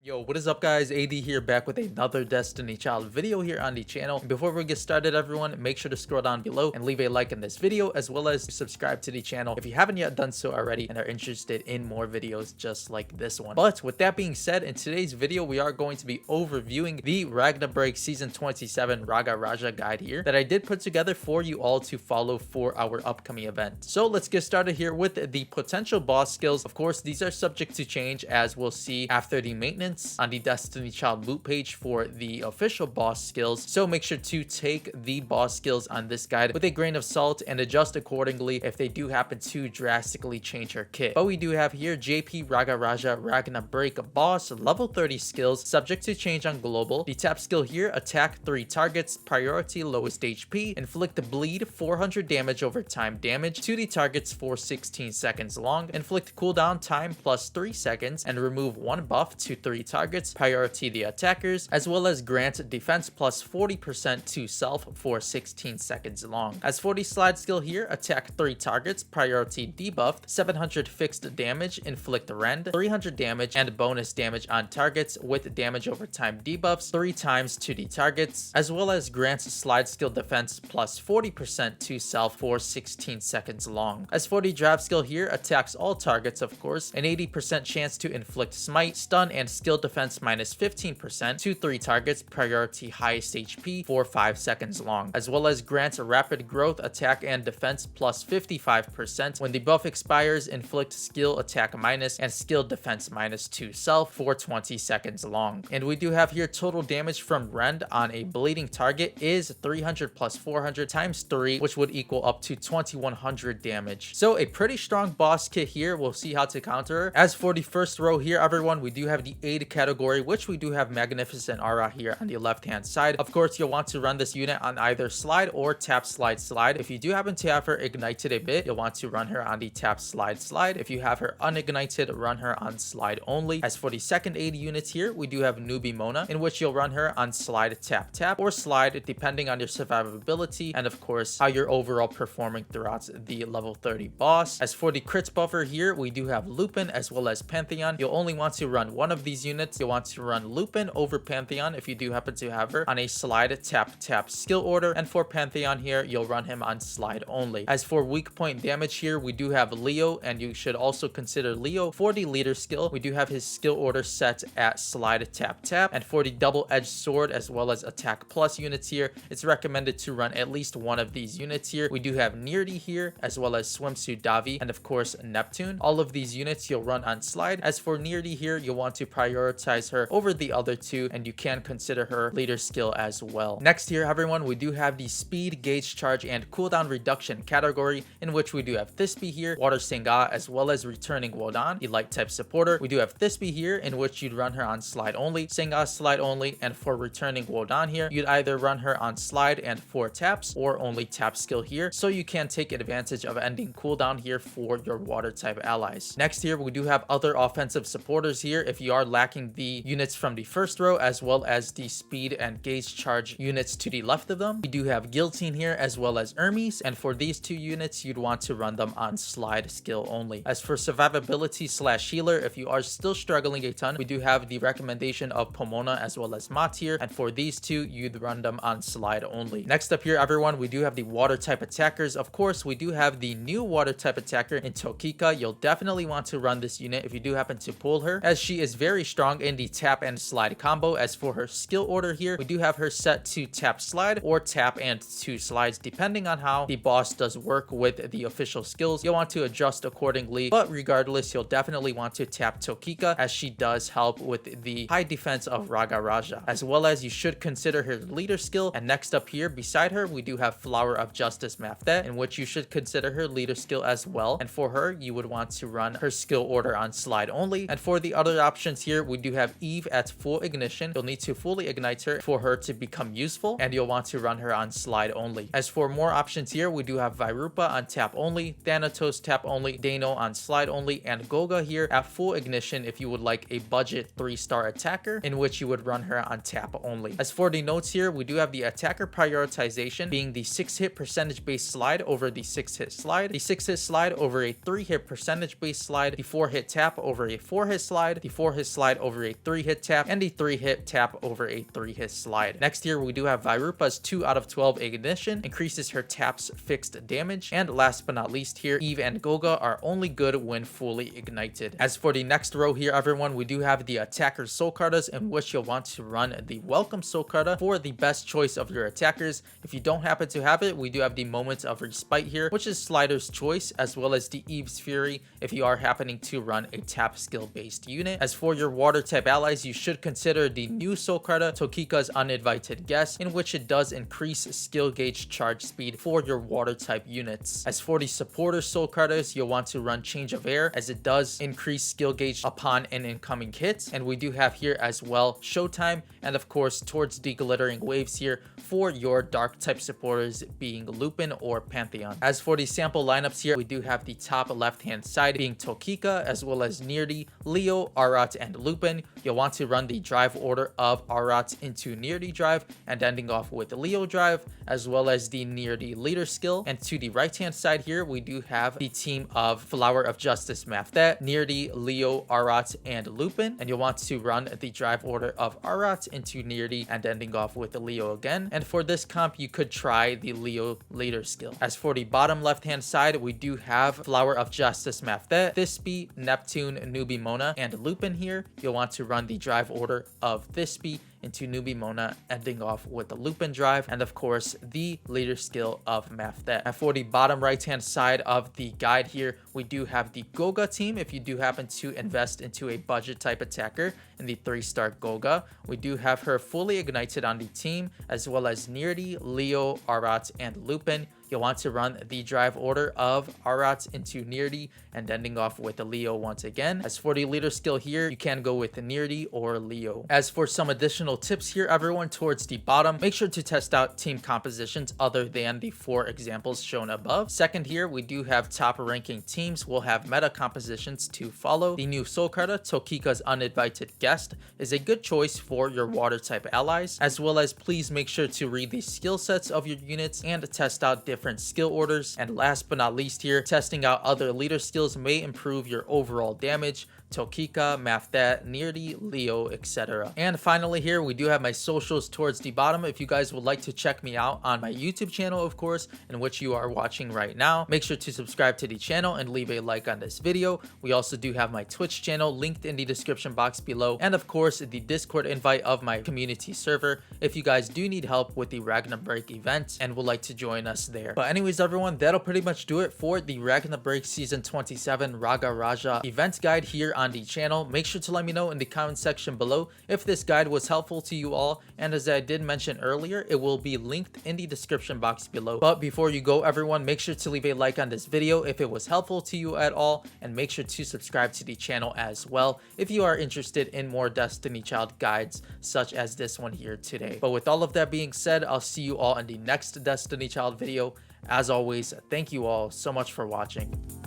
Yo, what is up guys? AD here, back with another Destiny Child video here on the channel. And before we get started everyone, make sure to scroll down below and leave a like in this video, as well as subscribe to the channel if you haven't yet done so already and are interested in more videos just like this one. But with that being said, in today's video we are going to be overviewing the Ragna Break Season 27 Ragaraja guide here that I did put together for you all to follow for our upcoming event. So let's get started here with the potential boss skills. Of course, these are subject to change, as we'll see after the maintenance on the Destiny Child loot page for the official boss skills. So make sure to take the boss skills on this guide with a grain of salt and adjust accordingly if they do happen to drastically change her kit. But we do have here JP Ragaraja Ragna Break boss level 30 skills, subject to change on global. The tap skill here: attack 3 targets, priority lowest HP, inflict bleed 400 damage over time damage to the targets for 16 seconds long, inflict cooldown time plus 3 seconds, and remove 1 buff to 3 targets, priority the attackers, as well as grant defense plus 40% to self for 16 seconds long. As for the slide skill here: attack 3 targets, priority debuffed, 700 fixed damage, inflict rend, 300 damage, and bonus damage on targets with damage over time debuffs 3 times to the targets, as well as grants slide skill defense plus 40% to self for 16 seconds long. As for the drive skill here: attacks all targets, of course, an 80% chance to inflict smite, stun, and skill defense minus 15% to 3 targets, priority highest HP for 5 seconds long, as well as grants rapid growth, attack and defense plus 55% when the buff expires, inflict skill attack minus and skill defense minus to self for 20 seconds long. And we do have here total damage from rend on a bleeding target is 300 plus 400 times 3, which would equal up to 2100 damage. So a pretty strong boss kit here. We'll see how to counter her. As for the first row here everyone, we do have the aid category, which we do have Magnificent Aura here on the left hand side. Of course, you'll want to run this unit on either slide or tap slide. If you do happen to have her ignited a bit, you'll want to run her on the tap slide. If you have her unignited, run her on slide only. As for the second aid units here, we do have Newbie Mona, in which you'll run her on slide tap or slide depending on your survivability and of course how you're overall performing throughout the level 30 boss. As for the crits buffer here, we do have Lupin as well as Pantheon. You'll only want to run one of these units. You'll want to run Lupin over Pantheon if you do happen to have her on a slide tap skill order, and for Pantheon here you'll run him on slide only. As for weak point damage here, we do have Leo, and you should also consider Leo for the leader skill. We do have his skill order set at slide tap, and for the double-edged sword as well as attack plus units here, it's recommended to run at least one of these units here. We do have Neardy here as well as Swimsuit Davi and of course Neptune. All of these units you'll run on slide. As for Neardy here, you'll want to prioritize her over the other two, and you can consider her leader skill as well. Next here everyone, we do have the speed, gauge charge, and cooldown reduction category, in which we do have Thisbe here, Water Senga, as well as returning Wodan, the light type supporter. We do have Thisbe here, in which you'd run her on slide only, Senga slide only, and for returning Wodan here, you'd either run her on slide and 4 taps or only tap skill here, so you can take advantage of ending cooldown here for your water type allies. Next here we do have other offensive supporters here if you are lacking the units from the first row as well as the speed and gauge charge units to the left of them. We do have Guillotine here as well as Hermes, and for these two units you'd want to run them on slide skill only. As for survivability slash healer, if you are still struggling a ton, we do have the recommendation of Pomona as well as Mat here, and for these two you'd run them on slide only. Next up here everyone, we do have the water type attackers. Of course, we do have the new water type attacker in Tokika. You'll definitely want to run this unit if you do happen to pull her, as she is very strong in the tap and slide combo. As for her skill order here, we do have her set to tap slide or tap and 2 slides depending on how the boss does work with the official skills. You'll want to adjust accordingly, but regardless you'll definitely want to tap Tokika, as she does help with the high defense of Ragaraja, as well as you should consider her leader skill. And next up here beside her, we do have Flower of Justice Mafdet, in which you should consider her leader skill as well, and for her you would want to run her skill order on slide only. And for the other options here, we do have Eve at full ignition. You'll need to fully ignite her for her to become useful, and you'll want to run her on slide only. As for more options here, we do have Virupa on tap only, Thanatos tap only, Dano on slide only, and Goga here at full ignition if you would like a budget 3-star attacker, in which you would run her on tap only. As for the notes here, we do have the attacker prioritization being the 6-hit percentage base slide over the 6-hit slide, the 6-hit slide over a 3-hit percentage base slide, the 4-hit tap over a 4-hit slide, the 4-hit slide slide over a 3-hit tap, and a 3-hit tap over a 3-hit slide. Next here, we do have Virupa's 2 out of 12 ignition, increases her tap's fixed damage. And last but not least here, Eve and Goga are only good when fully ignited. As for the next row here, everyone, we do have the attacker's soul cartas, in which you'll want to run the welcome soul carta for the best choice of your attackers. If you don't happen to have it, we do have the moments of respite here, which is Slider's choice, as well as the Eve's Fury if you are happening to run a tap skill based unit. As for your water type allies, you should consider the new soul carta, Tokika's Uninvited Guest, in which it does increase skill gauge charge speed for your water type units. As for the supporter soul cartas, you'll want to run Change of Air, as it does increase skill gauge upon an incoming hit. And we do have here as well Showtime, and of course towards the glittering waves here for your dark type supporters being Lupin or Pantheon. As for the sample lineups here, we do have the top left hand side being Tokika, as well as Neardy, Leo, Arat, and Lupin. You'll want to run the drive order of Arat into Neardy drive and ending off with Leo drive, as well as the Neardy leader skill. And to the right hand side here, we do have the team of Flower of Justice Mafdet, Neardy, Leo, Arat, and Lupin. And you'll want to run the drive order of Arat into Neardy and ending off with Leo again. And for this comp, you could try the Leo leader skill. As for the bottom left hand side, we do have Flower of Justice Mafdet, Thisbe, Neptune, Newbie Mona, and Lupin here. You'll want to run the drive order of Thisbe into Newbie Mona, ending off with the Lupin drive, and of course the leader skill of Mafdet. And for the bottom right hand side of the guide here, we do have the Goga team. If you do happen to invest into a budget type attacker in the 3-star Goga, we do have her fully ignited on the team, as well as Neardy, Leo, Arat, and Lupin. You'll want to run the drive order of Arat into Neardy and ending off with the Leo once again. As for the leader skill here, you can go with the Neardy or Leo. As for some additional tips here, everyone, towards the bottom, make sure to test out team compositions other than the 4 examples shown above. Second here, we do have top ranking teams will have meta compositions to follow. The new soul carta, Tokika's Uninvited Guest, is a good choice for your water type allies, as well as please make sure to read the skill sets of your units and test out different skill orders. And last but not least here, testing out other leader skills may improve your overall damage. Tokika, Mafdet, Neardy, Leo, etc. And finally here, we do have my socials towards the bottom. If you guys would like to check me out on my YouTube channel, of course, in which you are watching right now, make sure to subscribe to the channel and leave a like on this video. We also do have my Twitch channel linked in the description box below, and of course the Discord invite of my community server if you guys do need help with the Ragna Break event and would like to join us there. But anyways, everyone, that'll pretty much do it for the Ragna Break Season 27 Ragaraja event guide here on the channel. Make sure to let me know in the comment section below if this guide was helpful to you all, and as I did mention earlier, it will be linked in the description box below. But before you go, everyone, make sure to leave a like on this video if it was helpful to you at all, and make sure to subscribe to the channel as well if you are interested in more Destiny Child guides such as this one here today. But with all of that being said, I'll see you all in the next Destiny Child video. As always, thank you all so much for watching.